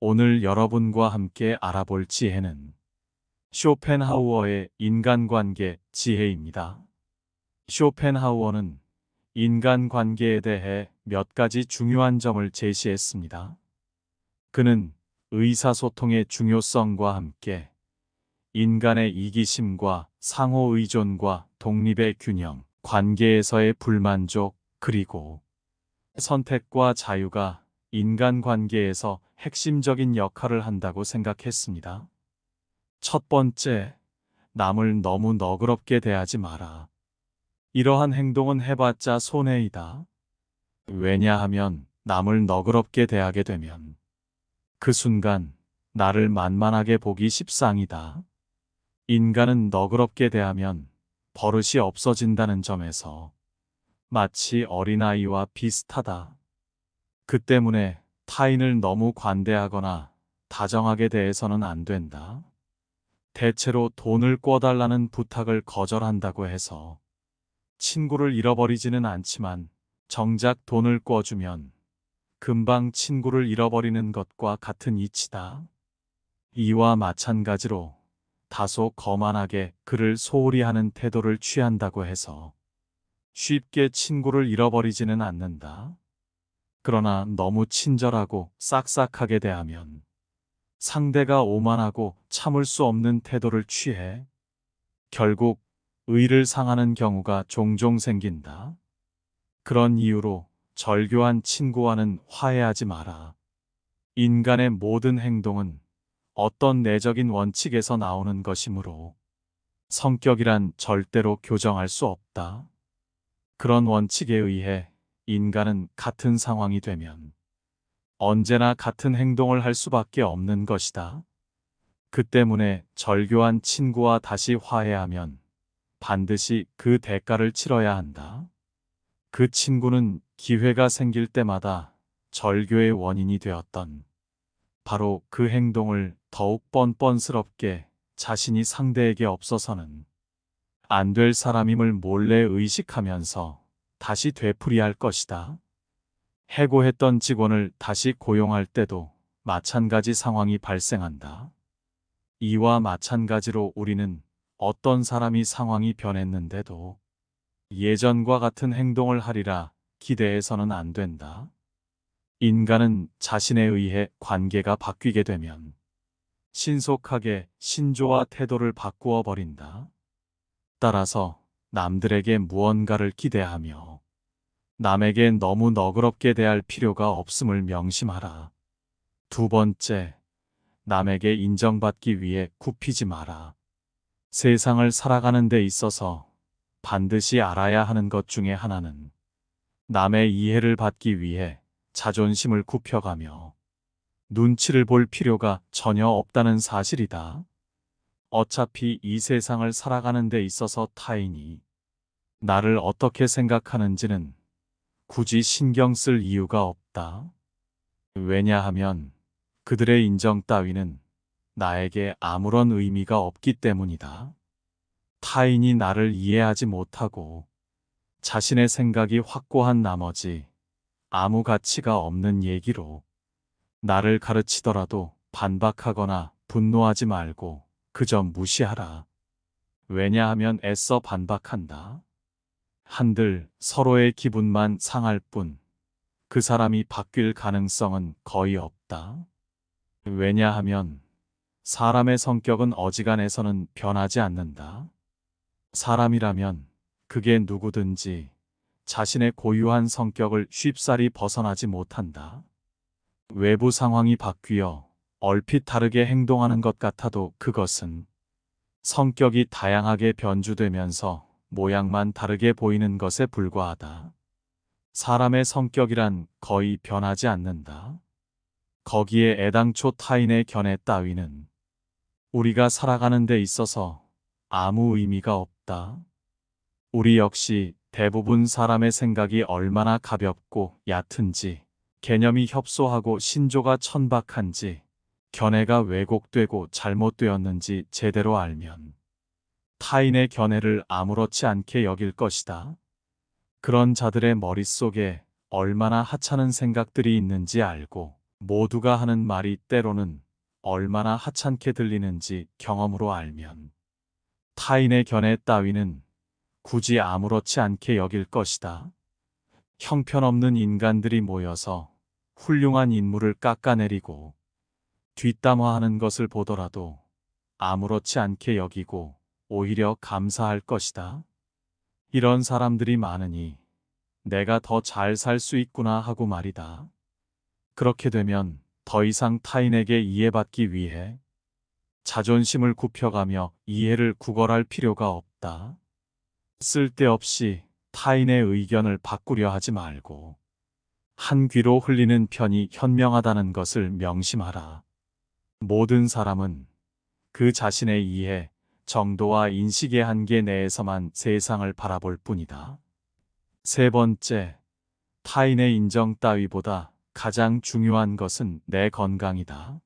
오늘 여러분과 함께 알아볼 지혜는 쇼펜하우어의 인간관계 지혜입니다. 쇼펜하우어는 인간관계에 대해 몇 가지 중요한 점을 제시했습니다. 그는 의사소통의 중요성과 함께 인간의 이기심과 상호의존과 독립의 균형, 관계에서의 불만족, 그리고 선택과 자유가 인간관계에서 핵심적인 역할을 한다고 생각했습니다. 첫 번째, 남을 너무 너그럽게 대하지 마라. 이러한 행동은 해봤자 손해이다. 왜냐하면 남을 너그럽게 대하게 되면 그 순간 나를 만만하게 보기 십상이다. 인간은 너그럽게 대하면 버릇이 없어진다는 점에서 마치 어린아이와 비슷하다. 그 때문에 타인을 너무 관대하거나 다정하게 대해서는 안 된다. 대체로 돈을 꿔달라는 부탁을 거절한다고 해서 친구를 잃어버리지는 않지만 정작 돈을 꿔주면 금방 친구를 잃어버리는 것과 같은 이치다. 이와 마찬가지로 다소 거만하게 그를 소홀히 하는 태도를 취한다고 해서 쉽게 친구를 잃어버리지는 않는다. 그러나 너무 친절하고 싹싹하게 대하면 상대가 오만하고 참을 수 없는 태도를 취해 결국 의를 상하는 경우가 종종 생긴다. 그런 이유로 절교한 친구와는 화해하지 마라. 인간의 모든 행동은 어떤 내적인 원칙에서 나오는 것이므로 성격이란 절대로 교정할 수 없다. 그런 원칙에 의해 인간은 같은 상황이 되면 언제나 같은 행동을 할 수밖에 없는 것이다. 그 때문에 절교한 친구와 다시 화해하면 반드시 그 대가를 치러야 한다. 그 친구는 기회가 생길 때마다 절교의 원인이 되었던 바로 그 행동을 더욱 뻔뻔스럽게 자신이 상대에게 없어서는 안 될 사람임을 몰래 의식하면서 다시 되풀이할 것이다. 해고했던 직원을 다시 고용할 때도 마찬가지 상황이 발생한다. 이와 마찬가지로 우리는 어떤 사람이 상황이 변했는데도 예전과 같은 행동을 하리라 기대해서는 안 된다. 인간은 자신에 의해 관계가 바뀌게 되면 신속하게 신조와 태도를 바꾸어 버린다. 따라서 남들에게 무언가를 기대하며 남에게 너무 너그럽게 대할 필요가 없음을 명심하라. 두 번째, 남에게 인정받기 위해 굽히지 마라. 세상을 살아가는 데 있어서 반드시 알아야 하는 것 중에 하나는 남의 이해를 받기 위해 자존심을 굽혀가며 눈치를 볼 필요가 전혀 없다는 사실이다. 어차피 이 세상을 살아가는 데 있어서 타인이 나를 어떻게 생각하는지는 굳이 신경 쓸 이유가 없다. 왜냐하면 그들의 인정 따위는 나에게 아무런 의미가 없기 때문이다. 타인이 나를 이해하지 못하고 자신의 생각이 확고한 나머지 아무 가치가 없는 얘기로 나를 가르치더라도 반박하거나 분노하지 말고 그저 무시하라. 왜냐하면 애써 반박한다. 한들 서로의 기분만 상할 뿐 그 사람이 바뀔 가능성은 거의 없다. 왜냐하면 사람의 성격은 어지간해서는 변하지 않는다. 사람이라면 그게 누구든지 자신의 고유한 성격을 쉽사리 벗어나지 못한다. 외부 상황이 바뀌어 얼핏 다르게 행동하는 것 같아도 그것은 성격이 다양하게 변주되면서 모양만 다르게 보이는 것에 불과하다. 사람의 성격이란 거의 변하지 않는다. 거기에 애당초 타인의 견해 따위는 우리가 살아가는 데 있어서 아무 의미가 없다. 우리 역시 대부분 사람의 생각이 얼마나 가볍고 얕은지, 개념이 협소하고 신조가 천박한지, 견해가 왜곡되고 잘못되었는지 제대로 알면 타인의 견해를 아무렇지 않게 여길 것이다. 그런 자들의 머릿속에 얼마나 하찮은 생각들이 있는지 알고 모두가 하는 말이 때로는 얼마나 하찮게 들리는지 경험으로 알면 타인의 견해 따위는 굳이 아무렇지 않게 여길 것이다. 형편없는 인간들이 모여서 훌륭한 인물을 깎아내리고 뒷담화하는 것을 보더라도 아무렇지 않게 여기고 오히려 감사할 것이다. 이런 사람들이 많으니 내가 더 잘 살 수 있구나 하고 말이다. 그렇게 되면 더 이상 타인에게 이해받기 위해 자존심을 굽혀가며 이해를 구걸할 필요가 없다. 쓸데없이 타인의 의견을 바꾸려 하지 말고 한 귀로 흘리는 편이 현명하다는 것을 명심하라. 모든 사람은 그 자신의 이해, 정도와 인식의 한계 내에서만 세상을 바라볼 뿐이다. 세 번째, 타인의 인정 따위보다 가장 중요한 것은 내 건강이다.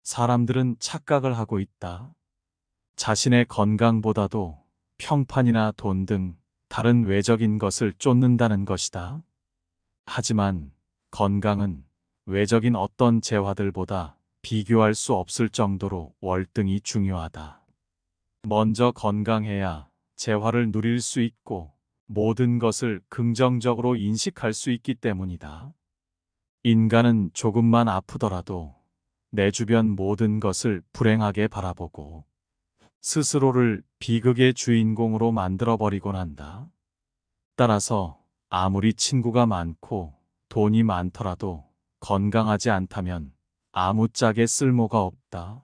사람들은 착각을 하고 있다. 자신의 건강보다도 평판이나 돈 등 다른 외적인 것을 쫓는다는 것이다. 하지만 건강은 외적인 어떤 재화들보다 비교할 수 없을 정도로 월등히 중요하다. 먼저 건강해야 재화를 누릴 수 있고 모든 것을 긍정적으로 인식할 수 있기 때문이다. 인간은 조금만 아프더라도 내 주변 모든 것을 불행하게 바라보고 스스로를 비극의 주인공으로 만들어버리곤 한다. 따라서 아무리 친구가 많고 돈이 많더라도 건강하지 않다면 아무짝에 쓸모가 없다.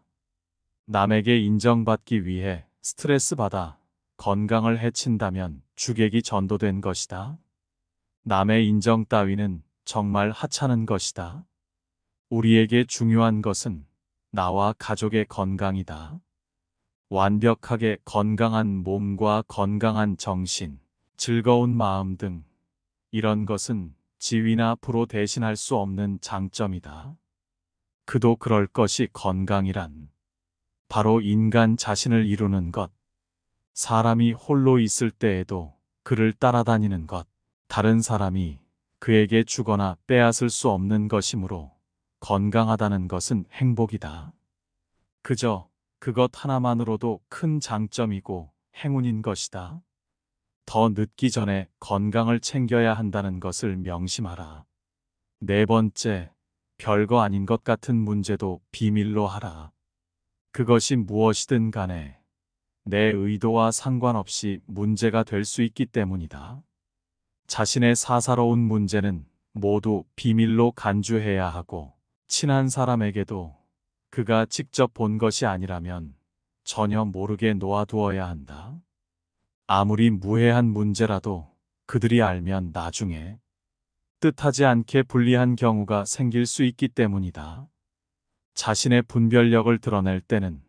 남에게 인정받기 위해 스트레스 받아 건강을 해친다면 주객이 전도된 것이다. 남의 인정 따위는 정말 하찮은 것이다. 우리에게 중요한 것은 나와 가족의 건강이다. 완벽하게 건강한 몸과 건강한 정신, 즐거운 마음 등 이런 것은 지위나 부로 대신할 수 없는 장점이다. 그도 그럴 것이 건강이란 바로 인간 자신을 이루는 것, 사람이 홀로 있을 때에도 그를 따라다니는 것, 다른 사람이 그에게 주거나 빼앗을 수 없는 것이므로 건강하다는 것은 행복이다. 그저 그것 하나만으로도 큰 장점이고 행운인 것이다. 더 늦기 전에 건강을 챙겨야 한다는 것을 명심하라. 네 번째, 별거 아닌 것 같은 문제도 비밀로 하라. 그것이 무엇이든 간에 내 의도와 상관없이 문제가 될 수 있기 때문이다. 자신의 사사로운 문제는 모두 비밀로 간주해야 하고 친한 사람에게도 그가 직접 본 것이 아니라면 전혀 모르게 놓아두어야 한다. 아무리 무해한 문제라도 그들이 알면 나중에 뜻하지 않게 불리한 경우가 생길 수 있기 때문이다. 자신의 분별력을 드러낼 때는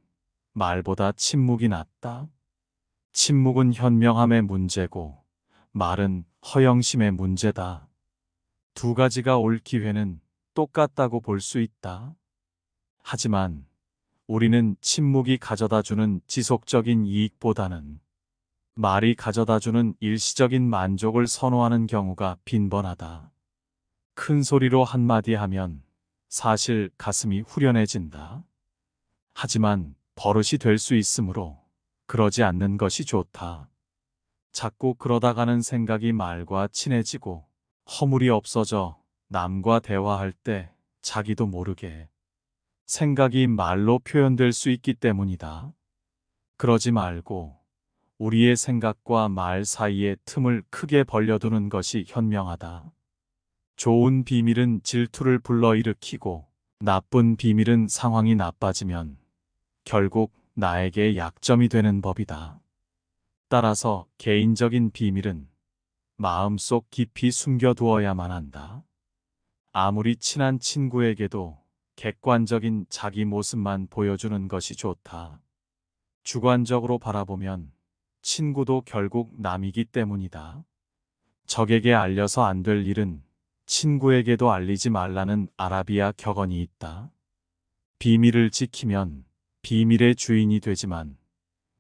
말보다 침묵이 낫다. 침묵은 현명함의 문제고 말은 허영심의 문제다. 두 가지가 올 기회는 똑같다고 볼 수 있다. 하지만 우리는 침묵이 가져다주는 지속적인 이익보다는 말이 가져다주는 일시적인 만족을 선호하는 경우가 빈번하다. 큰 소리로 한마디 하면 사실 가슴이 후련해진다. 하지만 버릇이 될 수 있으므로 그러지 않는 것이 좋다. 자꾸 그러다가는 생각이 말과 친해지고 허물이 없어져 남과 대화할 때 자기도 모르게 생각이 말로 표현될 수 있기 때문이다. 그러지 말고 우리의 생각과 말 사이에 틈을 크게 벌려두는 것이 현명하다. 좋은 비밀은 질투를 불러일으키고 나쁜 비밀은 상황이 나빠지면 결국 나에게 약점이 되는 법이다. 따라서 개인적인 비밀은 마음속 깊이 숨겨두어야만 한다. 아무리 친한 친구에게도 객관적인 자기 모습만 보여주는 것이 좋다. 주관적으로 바라보면 친구도 결국 남이기 때문이다. 적에게 알려서 안 될 일은 친구에게도 알리지 말라는 아라비아 격언이 있다. 비밀을 지키면 비밀의 주인이 되지만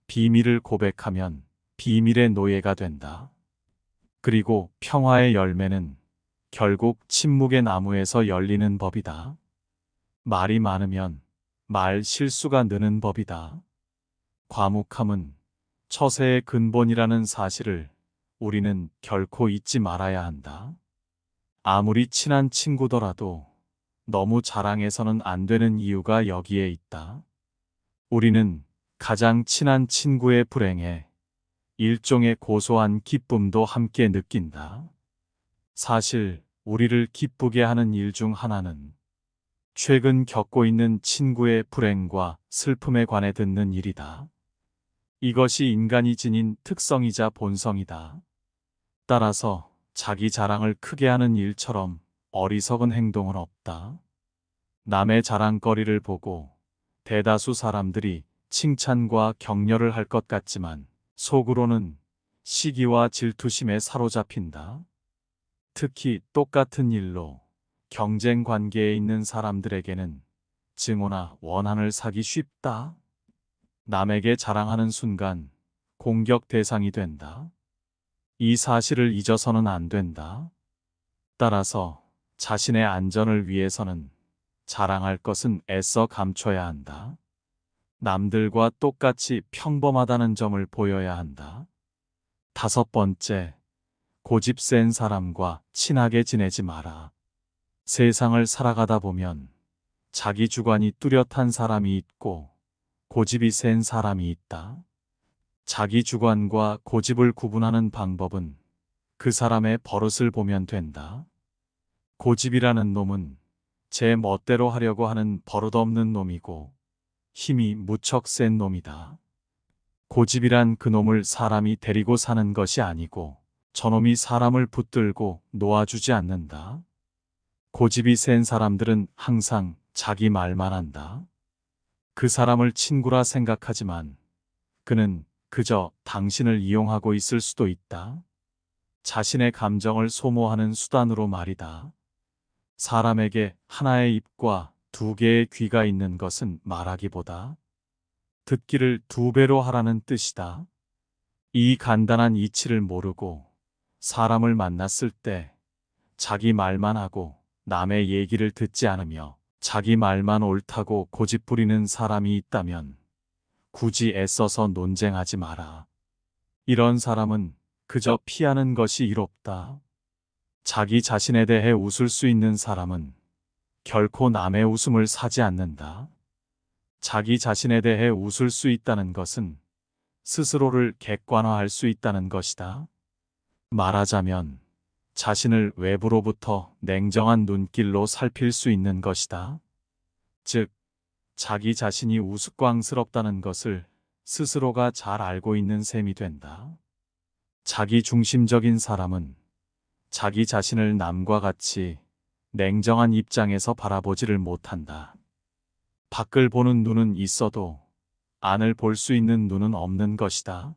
비밀을 고백하면 비밀의 노예가 된다. 그리고 평화의 열매는 결국 침묵의 나무에서 열리는 법이다. 말이 많으면 말 실수가 느는 법이다. 과묵함은 처세의 근본이라는 사실을 우리는 결코 잊지 말아야 한다. 아무리 친한 친구더라도 너무 자랑해서는 안 되는 이유가 여기에 있다. 우리는 가장 친한 친구의 불행에 일종의 고소한 기쁨도 함께 느낀다. 사실 우리를 기쁘게 하는 일 중 하나는 최근 겪고 있는 친구의 불행과 슬픔에 관해 듣는 일이다. 이것이 인간이 지닌 특성이자 본성이다. 따라서 자기 자랑을 크게 하는 일처럼 어리석은 행동은 없다. 남의 자랑거리를 보고 대다수 사람들이 칭찬과 격려를 할 것 같지만 속으로는 시기와 질투심에 사로잡힌다. 특히 똑같은 일로 경쟁 관계에 있는 사람들에게는 증오나 원한을 사기 쉽다. 남에게 자랑하는 순간 공격 대상이 된다. 이 사실을 잊어서는 안 된다. 따라서 자신의 안전을 위해서는 자랑할 것은 애써 감춰야 한다. 남들과 똑같이 평범하다는 점을 보여야 한다. 5번째, 고집 센 사람과 친하게 지내지 마라. 세상을 살아가다 보면 자기 주관이 뚜렷한 사람이 있고 고집이 센 사람이 있다. 자기 주관과 고집을 구분하는 방법은 그 사람의 버릇을 보면 된다. 고집이라는 놈은 제 멋대로 하려고 하는 버릇없는 놈이고 힘이 무척 센 놈이다. 고집이란 그 놈을 사람이 데리고 사는 것이 아니고 저놈이 사람을 붙들고 놓아주지 않는다. 고집이 센 사람들은 항상 자기 말만 한다. 그 사람을 친구라 생각하지만 그는 그저 당신을 이용하고 있을 수도 있다. 자신의 감정을 소모하는 수단으로 말이다. 사람에게 하나의 입과 2개의 귀가 있는 것은 말하기보다 듣기를 2배로 하라는 뜻이다. 이 간단한 이치를 모르고 사람을 만났을 때 자기 말만 하고 남의 얘기를 듣지 않으며 자기 말만 옳다고 고집부리는 사람이 있다면 굳이 애써서 논쟁하지 마라. 이런 사람은 그저 피하는 것이 이롭다. 자기 자신에 대해 웃을 수 있는 사람은 결코 남의 웃음을 사지 않는다. 자기 자신에 대해 웃을 수 있다는 것은 스스로를 객관화할 수 있다는 것이다. 말하자면 자신을 외부로부터 냉정한 눈길로 살필 수 있는 것이다. 즉, 자기 자신이 우스꽝스럽다는 것을 스스로가 잘 알고 있는 셈이 된다. 자기 중심적인 사람은 자기 자신을 남과 같이 냉정한 입장에서 바라보지를 못한다. 밖을 보는 눈은 있어도 안을 볼 수 있는 눈은 없는 것이다.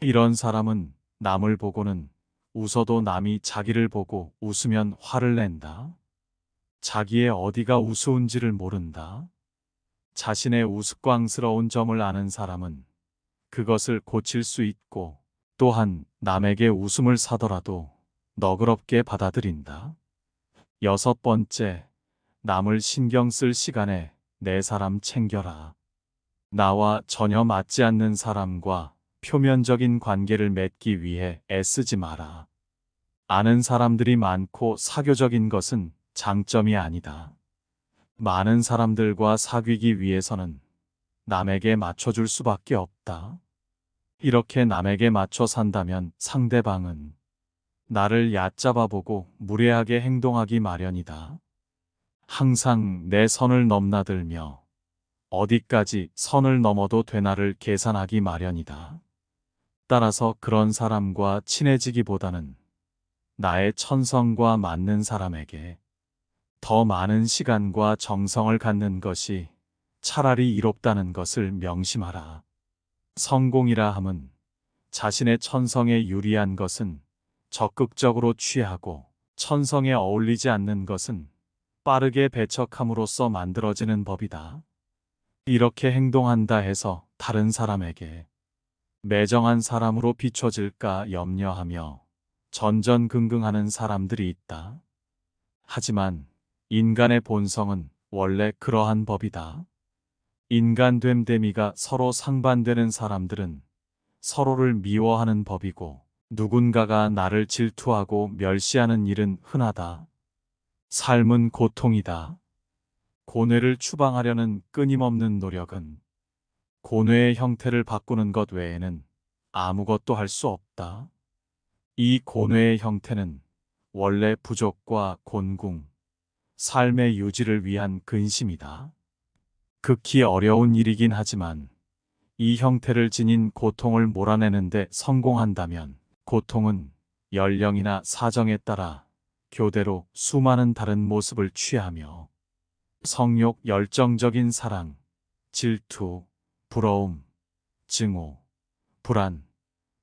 이런 사람은 남을 보고는 웃어도 남이 자기를 보고 웃으면 화를 낸다. 자기의 어디가 우스운지를 모른다. 자신의 우스꽝스러운 점을 아는 사람은 그것을 고칠 수 있고 또한 남에게 웃음을 사더라도 너그럽게 받아들인다. 6번째, 남을 신경 쓸 시간에 내 사람 챙겨라. 나와 전혀 맞지 않는 사람과 표면적인 관계를 맺기 위해 애쓰지 마라. 아는 사람들이 많고 사교적인 것은 장점이 아니다. 많은 사람들과 사귀기 위해서는 남에게 맞춰줄 수밖에 없다. 이렇게 남에게 맞춰 산다면 상대방은 나를 얕잡아 보고 무례하게 행동하기 마련이다. 항상 내 선을 넘나들며 어디까지 선을 넘어도 되나를 계산하기 마련이다. 따라서 그런 사람과 친해지기보다는 나의 천성과 맞는 사람에게 더 많은 시간과 정성을 갖는 것이 차라리 이롭다는 것을 명심하라. 성공이라 함은 자신의 천성에 유리한 것은 적극적으로 취하고 천성에 어울리지 않는 것은 빠르게 배척함으로써 만들어지는 법이다. 이렇게 행동한다 해서 다른 사람에게 매정한 사람으로 비춰질까 염려하며 전전긍긍하는 사람들이 있다. 하지만 인간의 본성은 원래 그러한 법이다. 인간됨됨이가 서로 상반되는 사람들은 서로를 미워하는 법이고 누군가가 나를 질투하고 멸시하는 일은 흔하다. 삶은 고통이다. 고뇌를 추방하려는 끊임없는 노력은 고뇌의 형태를 바꾸는 것 외에는 아무것도 할 수 없다. 이 고뇌의 형태는 원래 부족과 곤궁, 삶의 유지를 위한 근심이다. 극히 어려운 일이긴 하지만 이 형태를 지닌 고통을 몰아내는데 성공한다면 고통은 연령이나 사정에 따라 교대로 수많은 다른 모습을 취하며 성욕, 열정적인 사랑, 질투, 부러움, 증오, 불안,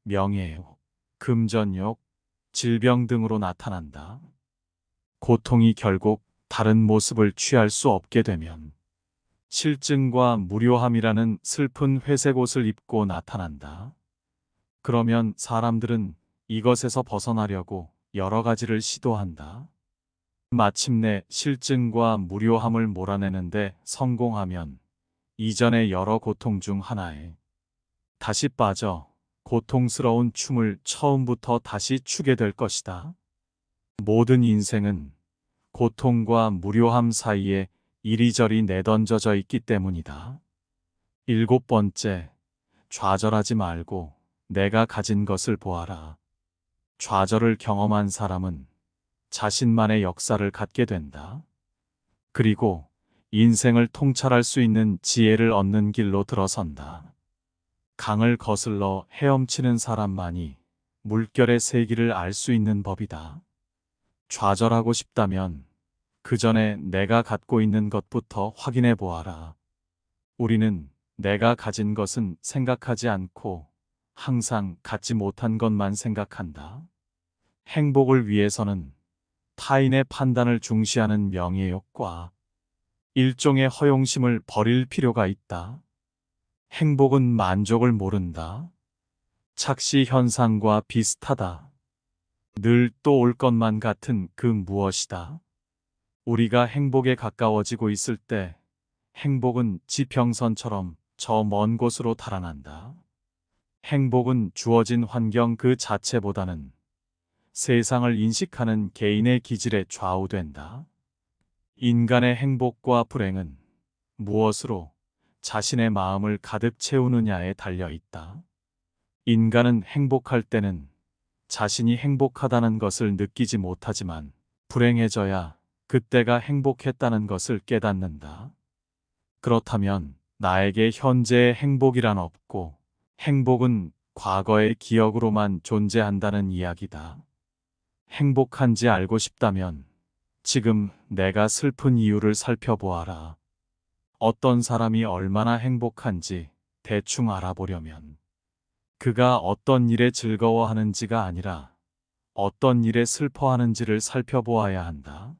명예욕, 금전욕, 질병 등으로 나타난다. 고통이 결국 다른 모습을 취할 수 없게 되면 실증과 무료함이라는 슬픈 회색 옷을 입고 나타난다. 그러면 사람들은 이것에서 벗어나려고 여러 가지를 시도한다. 마침내 실증과 무료함을 몰아내는데 성공하면 이전의 여러 고통 중 하나에 다시 빠져 고통스러운 춤을 처음부터 다시 추게 될 것이다. 모든 인생은 고통과 무료함 사이에 이리저리 내던져져 있기 때문이다. 7번째, 좌절하지 말고 내가 가진 것을 보아라. 좌절을 경험한 사람은 자신만의 역사를 갖게 된다. 그리고 인생을 통찰할 수 있는 지혜를 얻는 길로 들어선다. 강을 거슬러 헤엄치는 사람만이 물결의 세기를 알 수 있는 법이다. 좌절하고 싶다면 그 전에 내가 갖고 있는 것부터 확인해 보아라. 우리는 내가 가진 것은 생각하지 않고 항상 갖지 못한 것만 생각한다. 행복을 위해서는 타인의 판단을 중시하는 명예욕과 일종의 허용심을 버릴 필요가 있다. 행복은 만족을 모른다. 착시 현상과 비슷하다. 늘 또 올 것만 같은 그 무엇이다. 우리가 행복에 가까워지고 있을 때 행복은 지평선처럼 저 먼 곳으로 달아난다. 행복은 주어진 환경 그 자체보다는 세상을 인식하는 개인의 기질에 좌우된다. 인간의 행복과 불행은 무엇으로 자신의 마음을 가득 채우느냐에 달려 있다. 인간은 행복할 때는 자신이 행복하다는 것을 느끼지 못하지만 불행해져야 그때가 행복했다는 것을 깨닫는다. 그렇다면 나에게 현재의 행복이란 없고 행복은 과거의 기억으로만 존재한다는 이야기다. 행복한지 알고 싶다면 지금 내가 슬픈 이유를 살펴보아라. 어떤 사람이 얼마나 행복한지 대충 알아보려면 그가 어떤 일에 즐거워하는지가 아니라 어떤 일에 슬퍼하는지를 살펴보아야 한다.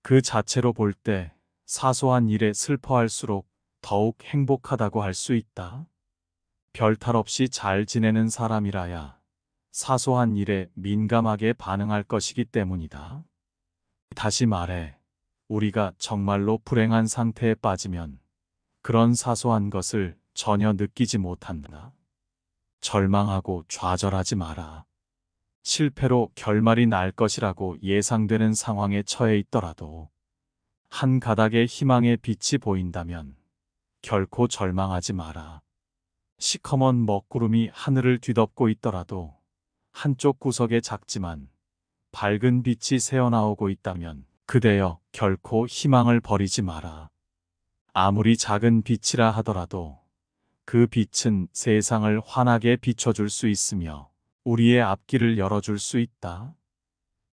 그 자체로 볼 때 사소한 일에 슬퍼할수록 더욱 행복하다고 할 수 있다. 별 탈 없이 잘 지내는 사람이라야 사소한 일에 민감하게 반응할 것이기 때문이다. 다시 말해, 우리가 정말로 불행한 상태에 빠지면 그런 사소한 것을 전혀 느끼지 못한다. 절망하고 좌절하지 마라. 실패로 결말이 날 것이라고 예상되는 상황에 처해 있더라도 한 가닥의 희망의 빛이 보인다면 결코 절망하지 마라. 시커먼 먹구름이 하늘을 뒤덮고 있더라도 한쪽 구석에 작지만 밝은 빛이 새어나오고 있다면 그대여 결코 희망을 버리지 마라. 아무리 작은 빛이라 하더라도 그 빛은 세상을 환하게 비춰줄 수 있으며 우리의 앞길을 열어줄 수 있다.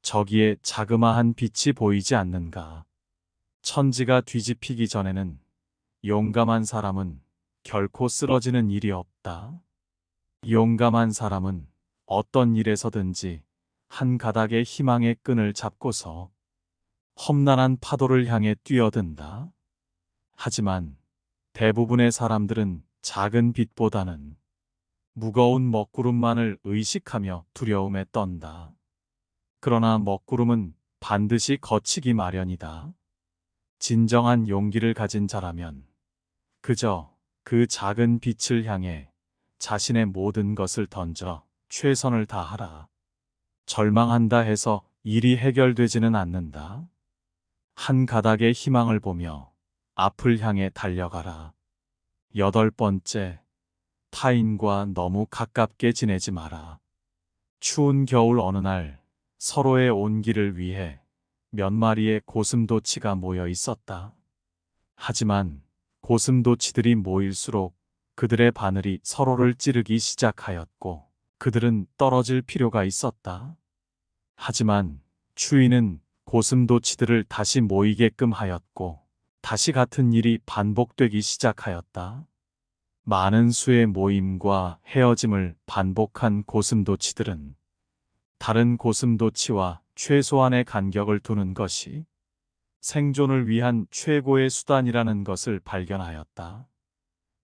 저기에 자그마한 빛이 보이지 않는가? 천지가 뒤집히기 전에는 용감한 사람은 결코 쓰러지는 일이 없다. 용감한 사람은 어떤 일에서든지 한 가닥의 희망의 끈을 잡고서 험난한 파도를 향해 뛰어든다. 하지만 대부분의 사람들은 작은 빛보다는 무거운 먹구름만을 의식하며 두려움에 떤다. 그러나 먹구름은 반드시 거치기 마련이다. 진정한 용기를 가진 자라면 그저 그 작은 빛을 향해 자신의 모든 것을 던져 최선을 다하라. 절망한다 해서 일이 해결되지는 않는다. 한 가닥의 희망을 보며 앞을 향해 달려가라. 8번째, 타인과 너무 가깝게 지내지 마라. 추운 겨울 어느 날 서로의 온기를 위해 몇 마리의 고슴도치가 모여 있었다. 하지만 고슴도치들이 모일수록 그들의 바늘이 서로를 찌르기 시작하였고 그들은 떨어질 필요가 있었다. 하지만 추위는 고슴도치들을 다시 모이게끔 하였고 다시 같은 일이 반복되기 시작하였다. 많은 수의 모임과 헤어짐을 반복한 고슴도치들은 다른 고슴도치와 최소한의 간격을 두는 것이 생존을 위한 최고의 수단이라는 것을 발견하였다.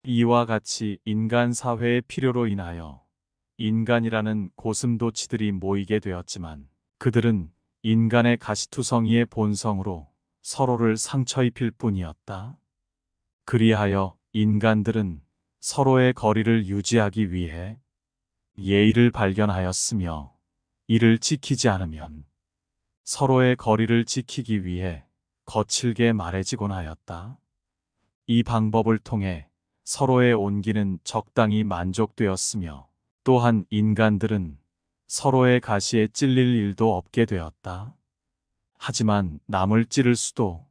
이와 같이 인간 사회의 필요로 인하여 인간이라는 고슴도치들이 모이게 되었지만 그들은 인간의 가시투성이의 본성으로 서로를 상처 입힐 뿐이었다. 그리하여 인간들은 서로의 거리를 유지하기 위해 예의를 발견하였으며 이를 지키지 않으면 서로의 거리를 지키기 위해 거칠게 말해지곤 하였다. 이 방법을 통해 서로의 온기는 적당히 만족되었으며 또한 인간들은 서로의 가시에 찔릴 일도 없게 되었다. 하지만 남을 찌를 수도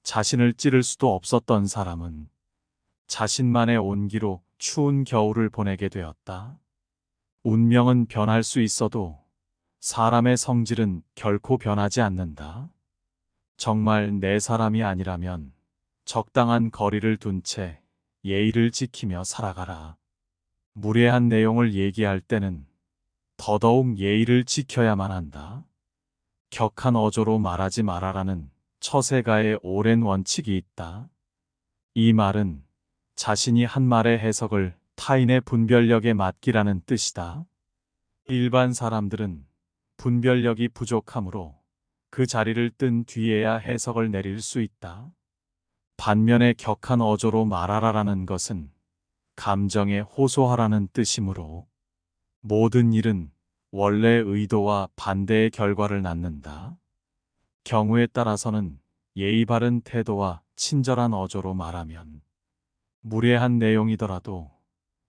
자신을 찌를 수도 없었던 사람은 자신만의 온기로 추운 겨울을 보내게 되었다. 운명은 변할 수 있어도 사람의 성질은 결코 변하지 않는다. 정말 내 사람이 아니라면 적당한 거리를 둔 채 예의를 지키며 살아가라. 무례한 내용을 얘기할 때는 더더욱 예의를 지켜야만 한다. 격한 어조로 말하지 말아라는 처세가의 오랜 원칙이 있다. 이 말은 자신이 한 말의 해석을 타인의 분별력에 맡기라는 뜻이다. 일반 사람들은 분별력이 부족하므로 그 자리를 뜬 뒤에야 해석을 내릴 수 있다. 반면에 격한 어조로 말하라라는 것은 감정에 호소하라는 뜻이므로 모든 일은 원래 의도와 반대의 결과를 낳는다. 경우에 따라서는 예의 바른 태도와 친절한 어조로 말하면 무례한 내용이더라도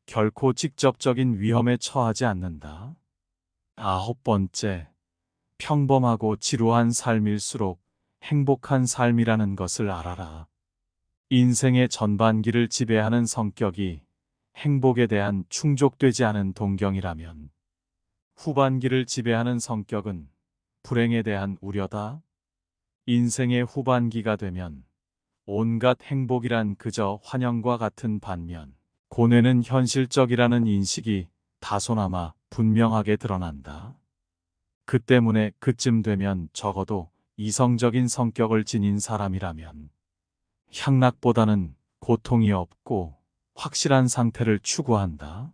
결코 직접적인 위험에 처하지 않는다. 9번째, 평범하고 지루한 삶일수록 행복한 삶이라는 것을 알아라. 인생의 전반기를 지배하는 성격이 행복에 대한 충족되지 않은 동경이라면 후반기를 지배하는 성격은 불행에 대한 우려다. 인생의 후반기가 되면 온갖 행복이란 그저 환영과 같은 반면 고뇌는 현실적이라는 인식이 다소나마 분명하게 드러난다. 그 때문에 그쯤 되면 적어도 이성적인 성격을 지닌 사람이라면 향락보다는 고통이 없고 확실한 상태를 추구한다.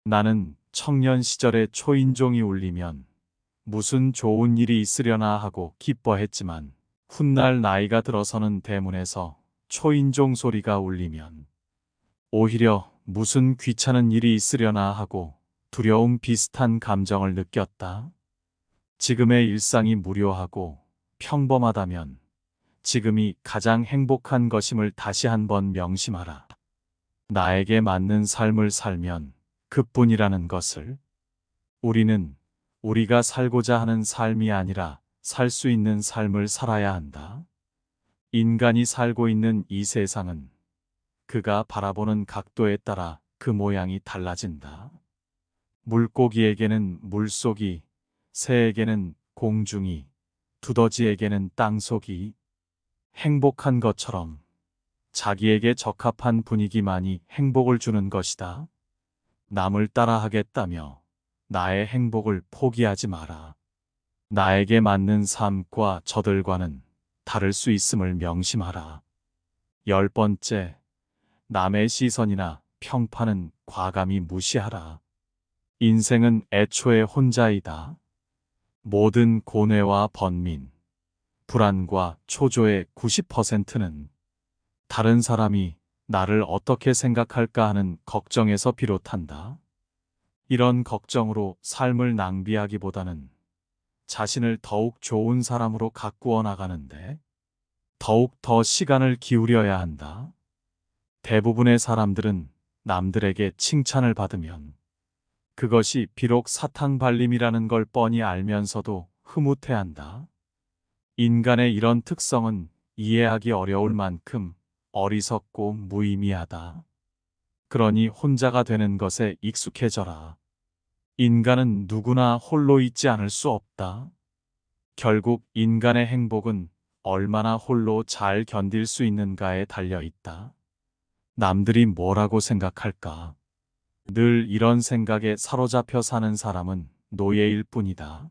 나는 청년 시절에 초인종이 울리면 무슨 좋은 일이 있으려나 하고 기뻐했지만 훗날 나이가 들어서는 대문에서 초인종 소리가 울리면 오히려 무슨 귀찮은 일이 있으려나 하고 두려움 비슷한 감정을 느꼈다. 지금의 일상이 무료하고 평범하다면 지금이 가장 행복한 것임을 다시 한번 명심하라. 나에게 맞는 삶을 살면 그뿐이라는 것을. 우리는 우리가 살고자 하는 삶이 아니라 살 수 있는 삶을 살아야 한다. 인간이 살고 있는 이 세상은 그가 바라보는 각도에 따라 그 모양이 달라진다. 물고기에게는 물속이, 새에게는 공중이, 두더지에게는 땅속이. 행복한 것처럼 자기에게 적합한 분위기만이 행복을 주는 것이다. 남을 따라 하겠다며 나의 행복을 포기하지 마라. 나에게 맞는 삶과 저들과는 다를 수 있음을 명심하라. 10번째, 남의 시선이나 평판은 과감히 무시하라. 인생은 애초에 혼자이다. 모든 고뇌와 번민, 불안과 초조의 90%는 다른 사람이 나를 어떻게 생각할까 하는 걱정에서 비롯한다. 이런 걱정으로 삶을 낭비하기보다는 자신을 더욱 좋은 사람으로 가꾸어 나가는데 더욱 더 시간을 기울여야 한다. 대부분의 사람들은 남들에게 칭찬을 받으면 그것이 비록 사탕발림이라는 걸 뻔히 알면서도 흐뭇해한다. 인간의 이런 특성은 이해하기 어려울 만큼 어리석고 무의미하다. 그러니 혼자가 되는 것에 익숙해져라. 인간은 누구나 홀로 있지 않을 수 없다. 결국 인간의 행복은 얼마나 홀로 잘 견딜 수 있는가에 달려 있다. 남들이 뭐라고 생각할까? 늘 이런 생각에 사로잡혀 사는 사람은 노예일 뿐이다.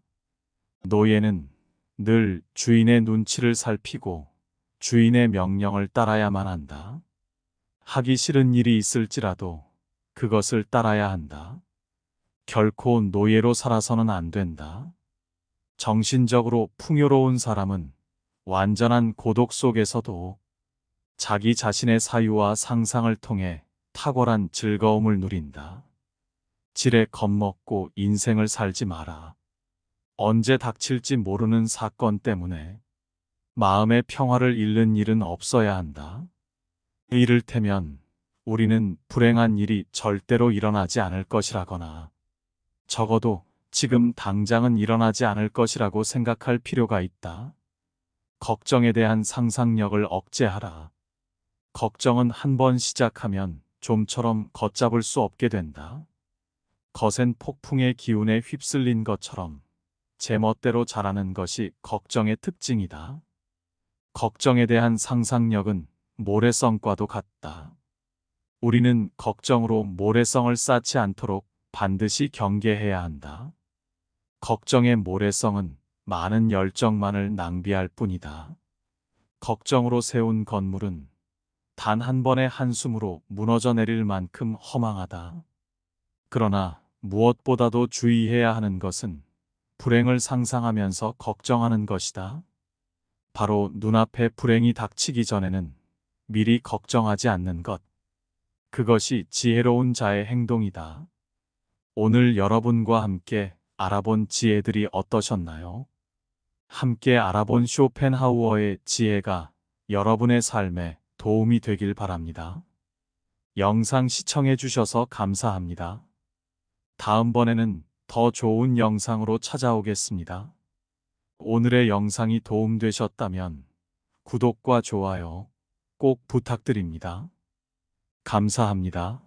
노예는 늘 주인의 눈치를 살피고 주인의 명령을 따라야만 한다. 하기 싫은 일이 있을지라도 그것을 따라야 한다. 결코 노예로 살아서는 안 된다. 정신적으로 풍요로운 사람은 완전한 고독 속에서도 자기 자신의 사유와 상상을 통해 탁월한 즐거움을 누린다. 지레 겁먹고 인생을 살지 마라. 언제 닥칠지 모르는 사건 때문에 마음의 평화를 잃는 일은 없어야 한다. 이를테면 우리는 불행한 일이 절대로 일어나지 않을 것이라거나 적어도 지금 당장은 일어나지 않을 것이라고 생각할 필요가 있다. 걱정에 대한 상상력을 억제하라. 걱정은 한 번 시작하면 좀처럼 걷잡을 수 없게 된다. 거센 폭풍의 기운에 휩쓸린 것처럼 제멋대로 자라는 것이 걱정의 특징이다. 걱정에 대한 상상력은 모래성과도 같다. 우리는 걱정으로 모래성을 쌓지 않도록 반드시 경계해야 한다. 걱정의 모래성은 많은 열정만을 낭비할 뿐이다. 걱정으로 세운 건물은 단 한 번의 한숨으로 무너져 내릴 만큼 허망하다. 그러나 무엇보다도 주의해야 하는 것은 불행을 상상하면서 걱정하는 것이다. 바로 눈앞에 불행이 닥치기 전에는 미리 걱정하지 않는 것. 그것이 지혜로운 자의 행동이다. 오늘 여러분과 함께 알아본 지혜들이 어떠셨나요? 함께 알아본 쇼펜하우어의 지혜가 여러분의 삶에 도움이 되길 바랍니다. 영상 시청해 주셔서 감사합니다. 다음번에는 더 좋은 영상으로 찾아오겠습니다. 오늘의 영상이 도움되셨다면 구독과 좋아요 꼭 부탁드립니다. 감사합니다.